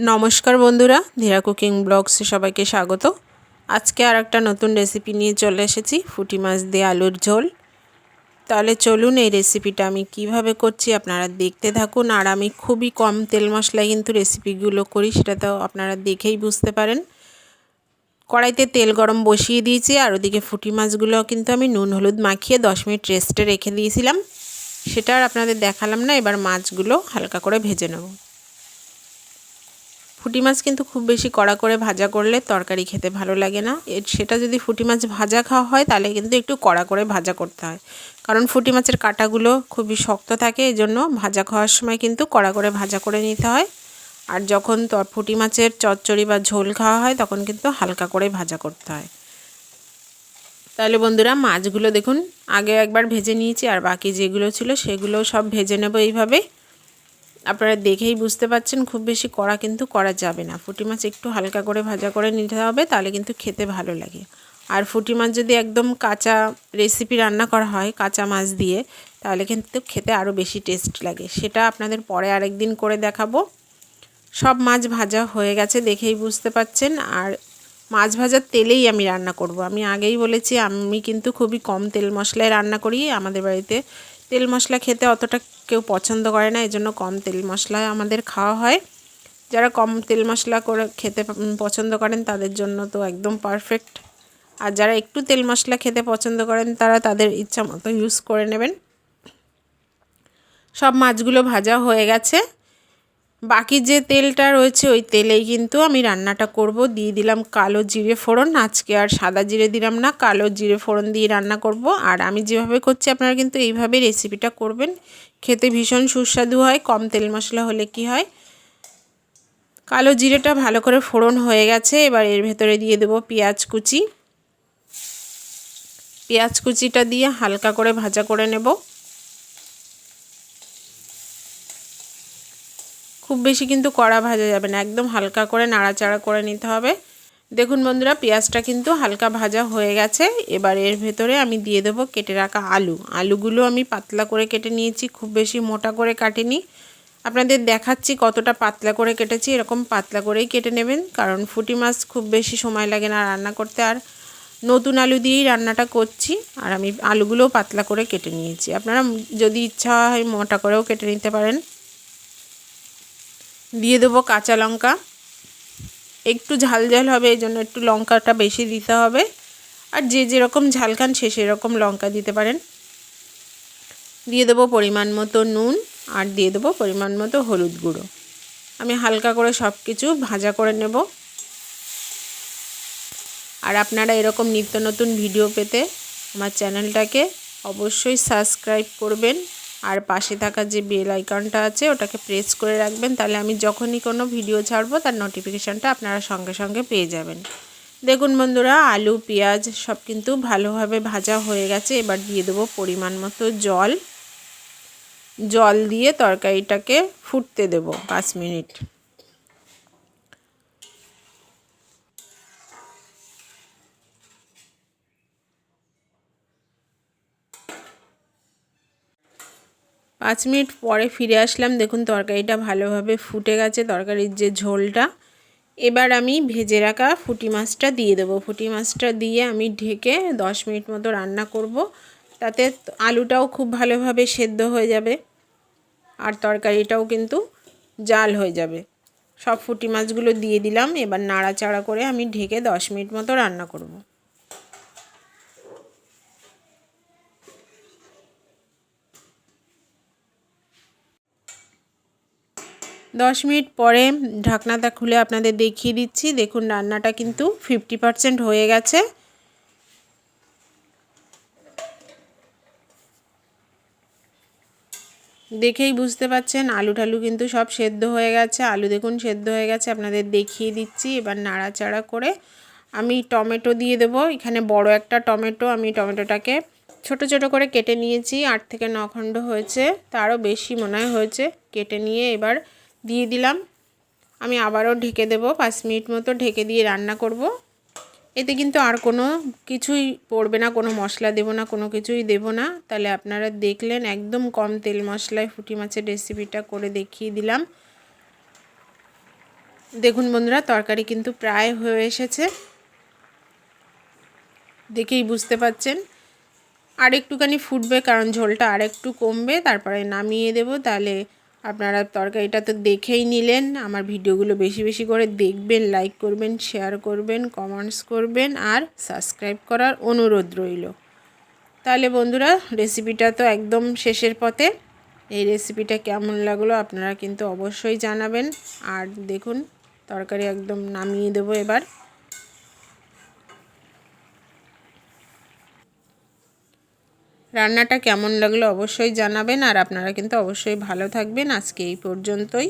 নমস্কার বন্ধুরা, ধীরা কুকিং ব্লগসে সবাইকে স্বাগত। আজকে আর একটা নতুন রেসিপি নিয়ে চলে এসেছি, ফুটি মাছ দিয়ে আলুর ঝোল। তাহলে চলুন এই রেসিপিটা আমি কিভাবে করছি আপনারা দেখতে থাকুন। আর আমি খুবই কম তেল মশলায় কিন্তু রেসিপিগুলো করি, সেটা তো আপনারা দেখেই বুঝতে পারেন। কড়াইতে তেল গরম বসিয়ে দিয়েছি, আর ওদিকে ফুটি মাছগুলো কিন্তু আমি নুন হলুদ মাখিয়ে 10 মিনিট রেস্টে রেখে দিয়েছিলাম। সেটা আর আপনাদের দেখালাম না। এবার মাছগুলো হালকা করে ভেজে নেব। ফুটি মাছ কিন্তু খুব বেশি কড়া করে ভাজা করলে তরকারি খেতে ভালো লাগে না। সেটা যদি ফুটি মাছ ভাজা খাওয়া হয় তাহলে কিন্তু একটু কড়া করে ভাজা করতে হয়, কারণ ফুটি মাছের কাঁটাগুলো খুবই শক্ত থাকে। এজন্য ভাজা খাওয়ার সময় কিন্তু কড়া করে ভাজা করে নিতে হয়। আর যখন ফুটি মাছের চচ্চড়ি বা ঝোল খাওয়া হয় তখন কিন্তু হালকা করে ভাজা করতে হয়। তাহলে বন্ধুরা, মাছগুলো দেখুন আগে একবার ভেজে নিয়েছি, আর বাকি যেগুলো ছিল সেগুলো সব ভেজে নেব এইভাবে। আপনারা দেখেই বুঝতে পাচ্ছেন খুব বেশি কড়া কিন্তু করা যাবে না। ফুটি মাছ একটু হালকা করে ভাজা করে নিতে হবে, তাহলে কিন্তু খেতে ভালো লাগে। আর ফুটি মাছ যদি একদম কাঁচা রেসিপি রান্না করা হয় কাঁচা মাছ দিয়ে, তাহলে কিন্তু খেতে আরও বেশি টেস্ট লাগে। সেটা আপনাদের পরে আরেকদিন করে দেখাবো। সব মাছ ভাজা হয়ে গেছে দেখেই বুঝতে পাচ্ছেন। আর মাছ ভাজার তেলেই আমি রান্না করব। আমি আগেই বলেছি আমি কিন্তু খুবই কম তেল মশলায় রান্না করি। আমাদের বাড়িতে তেল মশলা খেতে অতটা কেউ পছন্দ করে না, এজন্য কম তেল মশলায় আমাদের খাওয়া হয়। যারা কম তেল মশলা করে খেতে পছন্দ করেন তাদের জন্য তো একদম পারফেক্ট। আর যারা একটু তেল মশলা খেতে পছন্দ করেন তারা তাদের ইচ্ছা মতো ইউজ করে নেবেন। সব মাছগুলো ভাজা হয়ে গেছে। বাকি যে তেলটা রয়েছে ওই তেলেই কিন্তু আমি রান্নাটা করব। দিয়ে দিলাম কালো জিরে ফোড়ন। আজকে আর সাদা জিরে দিলাম না, কালো জিরে ফোড়ন দিয়ে রান্না করব। আর আমি যেভাবে করছি আপনারা কিন্তু এইভাবে রেসিপিটা করবেন, খেতে ভীষণ সুস্বাদু হয়। কম তেল মশলা হলে কি হয়, কালো জিরেটা ভালো করে ফোড়ন হয়ে গেছে। এবার এর ভেতরে দিয়ে দেব পেঁয়াজ কুচি। পেঁয়াজ কুচিটা দিয়ে হালকা করে ভাজা করে নেব। খুব বেশি কিন্তু কড়া ভাজা যাবে না, একদম হালকা করে নাড়াচাড়া করে নিতে হবে। দেখুন বন্ধুরা, পেঁয়াজটা কিন্তু হালকা ভাজা হয়ে গেছে। এবার এর ভেতরে আমি দিয়ে দেবো কেটে রাখা আলুগুলো আমি পাতলা করে কেটে নিয়েছি, খুব বেশি মোটা করে কাটিনি। আপনাদের দেখাচ্ছি কতটা পাতলা করে কেটেছি। এরকম পাতলা করেই কেটে নেবেন, কারণ ফুটি মাছ খুব বেশি সময় লাগে না রান্না করতে। আর নতুন আলু দিয়েই রান্নাটা করছি। আর আমি আলুগুলোও পাতলা করে কেটে নিয়েছি। আপনারা যদি ইচ্ছা হয় মোটা করেও কেটে নিতে পারেন। দিয়ে দেবো কাঁচা লঙ্কা। একটু ঝাল ঝাল হবে, এই জন্য একটু লঙ্কাটা বেশি দিতে হবে। আর যে যেরকম ঝাল খান সে সেরকম লঙ্কা দিতে পারেন। দিয়ে দেবো পরিমাণ মতো নুন, আর দিয়ে দেবো পরিমাণ মতো হলুদ গুঁড়ো। আমি হালকা করে সব কিছু ভাজা করে নেব। আর আপনারা এরকম নিত্য নতুন ভিডিও পেতে আমার চ্যানেলটাকে অবশ্যই সাবস্ক্রাইব করবেন। আর পাশে থাকা যে বেল আইকনটা আছে ওটাকে প্রেস করে রাখবেন, তাহলে আমি যখনই কোনো ভিডিও ছাড়বো তার নোটিফিকেশানটা আপনারা সঙ্গে সঙ্গে পেয়ে যাবেন। দেখুন বন্ধুরা, আলু পেঁয়াজ সব কিন্তু ভালোভাবে ভাজা হয়ে গেছে। এবার দিয়ে দেবো পরিমাণ মতো জল দিয়ে তরকারিটাকে ফুটতে দেব 5 মিনিট। পাঁচ মিনিট পরে ফিরে আসলাম। দেখুন তরকারিটা ভালোভাবে ফুটে গেছে, তরকারির যে ঝোলটা। এবার আমি ভেজে রাখা ফুটি মাছটা দিয়ে দেবো। ফুটি মাছটা দিয়ে আমি ঢেকে 10 মিনিট মতো রান্না করব। তাতে আলুটাও খুব ভালোভাবে সেদ্ধ হয়ে যাবে, আর তরকারিটাও কিন্তু জাল হয়ে যাবে। সব ফুটি মাছগুলো দিয়ে দিলাম। এবার নাড়াচাড়া করে আমি ঢেকে 10 মিনিট মতো রান্না করব। 10 মিনিট পরে ঢাকনাটা খুলে আপনাদের দেখিয়ে দিচ্ছি। দেখুন রান্নাটা কিন্তু 50% হয়ে গেছে। দেখেই বুঝতে পাচ্ছেন আলু টালু কিন্তু সব সেদ্ধ হয়ে গেছে। আলু দেখুন সেদ্ধ হয়ে গেছে, আপনাদের দেখিয়ে দিচ্ছি। এবার নাড়াচাড়া করে আমি টমেটো দিয়ে দেবো। এখানে বড় একটা টমেটো, আমি টমেটোটাকে ছোট ছোট করে কেটে নিয়েছি। 8 থেকে 9 খণ্ড হয়েছে, তারও বেশি মনে হয়েছে। কেটে নিয়ে এবার দিয়ে দিলাম। আমি আবারও ঢেকে দেবো, 5 মিনিট মতো ঢেকে দিয়ে রান্না করব। এতে কিন্তু আর কোনো কিছুই পড়বে না, কোনো মশলা দেব না, কোনো কিছুই দেব না। তাহলে আপনারা দেখলেন একদম কম তেল মশলায় ফুটি মাছের রেসিপিটা করে দেখিয়ে দিলাম। দেখুন বন্ধুরা, তরকারি কিন্তু প্রায় হয়ে এসেছে, দেখেই বুঝতে পাচ্ছেন। আর একটুখানি ফুটবে, কারণ ঝোলটা আর একটু কমবে, তারপরে নামিয়ে দেব। তাহলে আপনারা তরকারিটা তো দেখেই নিলেন। আমার ভিডিওগুলো বেশি বেশি করে দেখবেন, লাইক করবেন, শেয়ার করবেন, কমেন্টস করবেন আর সাবস্ক্রাইব করার অনুরোধ রইল। তাহলে বন্ধুরা, রেসিপিটা তো একদম শেষের পথে। এই রেসিপিটা কেমন লাগলো আপনারা কিন্তু অবশ্যই জানাবেন। আর দেখুন, তরকারি একদম নামিয়ে দেবো এবার। রান্নাটা কেমন লাগলো অবশ্যই জানাবেন। আর আপনারা কিন্তু অবশ্যই ভালো থাকবেন। আজকে এই পর্যন্তই।